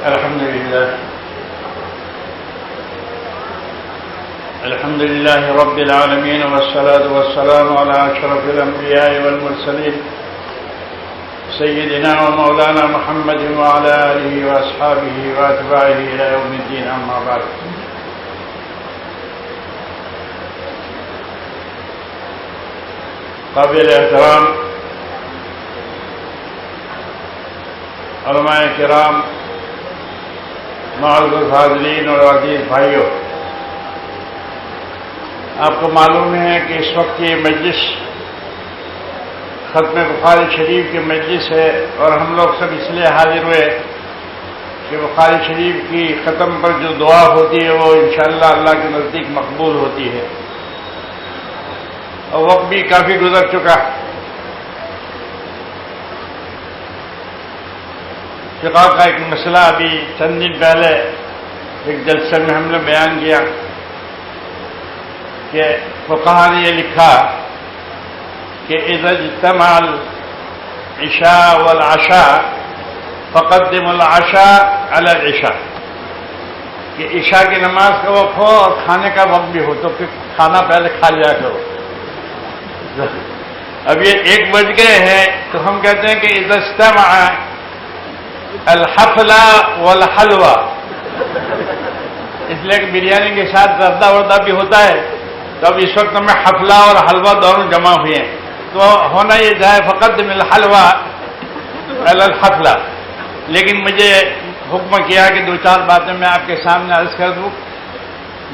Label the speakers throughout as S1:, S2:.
S1: الحمد لله رب العالمين، والصلاة والسلام على أشرف الأنبياء والمرسلين سيدنا ومولانا محمد وعلى آله وأصحابه وأتباعه إلى يوم الدين، أما بعد. قابل احترام علماء کرام، معزز الحاضرین اور عزیز بھائیوں، آپ کو معلوم ہے کہ اس وقت یہ مجلس ختم بخاری شریف کی مجلس ہے، اور ہم لوگ سب اس لیے حاضر ہوئے کہ بخاری شریف کی ختم پر جو دعا ہوتی ہے وہ انشاءاللہ اللہ کے نزدیک مقبول ہوتی ہے، اور وقت بھی کافی گزر چکا. فقہ کا ایک مسئلہ ابھی چند دن پہلے ایک جلسے میں ہم نے بیان کیا کہ فقہا نے یہ لکھا کہ اذا اجتمع العشاء والعشاء فقدم العشاء على العشاء، کہ عشاء کی نماز کا وقت ہو اور کھانے کا وقت بھی ہو تو پھر کھانا پہلے کھا لیا کرو. اب یہ 1 بج گئے ہیں تو ہم کہتے ہیں کہ اذا اجتمع الحفلہ والحلوہ، اس لیے کہ بریانی کے ساتھ زردہ وردہ بھی ہوتا ہے، تو اب اس وقت میں حفلہ اور حلوہ دونوں جمع ہوئے ہیں، تو ہونا یہ جائے فقدم الحلوہ علی الحفلہ. لیکن مجھے حکم کیا کہ 2-4 باتیں میں آپ کے سامنے عرض کر دوں.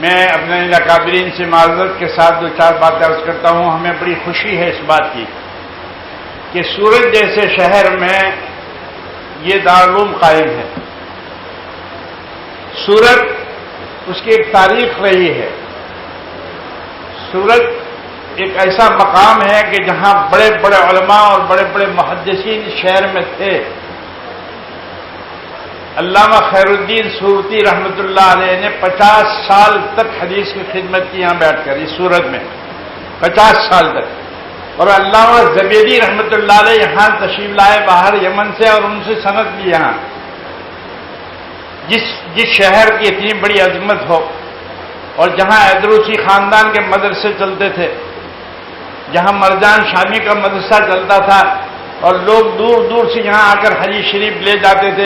S1: میں اپنے اکابرین سے معذرت کے ساتھ 2-4 باتیں عرض کرتا ہوں. ہمیں بڑی خوشی ہے اس بات کی کہ سورت جیسے شہر میں یہ دارالعلوم قائم ہے. سورت اس کی ایک تاریخ رہی ہے. سورت ایک ایسا مقام ہے کہ جہاں بڑے بڑے علماء اور بڑے بڑے محدثین شہر میں تھے. علامہ خیر الدین سورتی رحمۃ اللہ علیہ نے 50 سال تک حدیث کی خدمت کی یہاں بیٹھ کر اس سورت میں، 50 سال تک. اور علامہ زبیدی رحمۃ اللہ علیہ یہاں تشریف لائے باہر یمن سے، اور ان سے سند بھی یہاں. جس شہر کی اتنی بڑی عظمت ہو، اور جہاں ادروسی خاندان کے مدرسے چلتے تھے، جہاں مرجان شامی کا مدرسہ چلتا تھا، اور لوگ دور دور سے یہاں آ کر حدیث شریف لے جاتے تھے.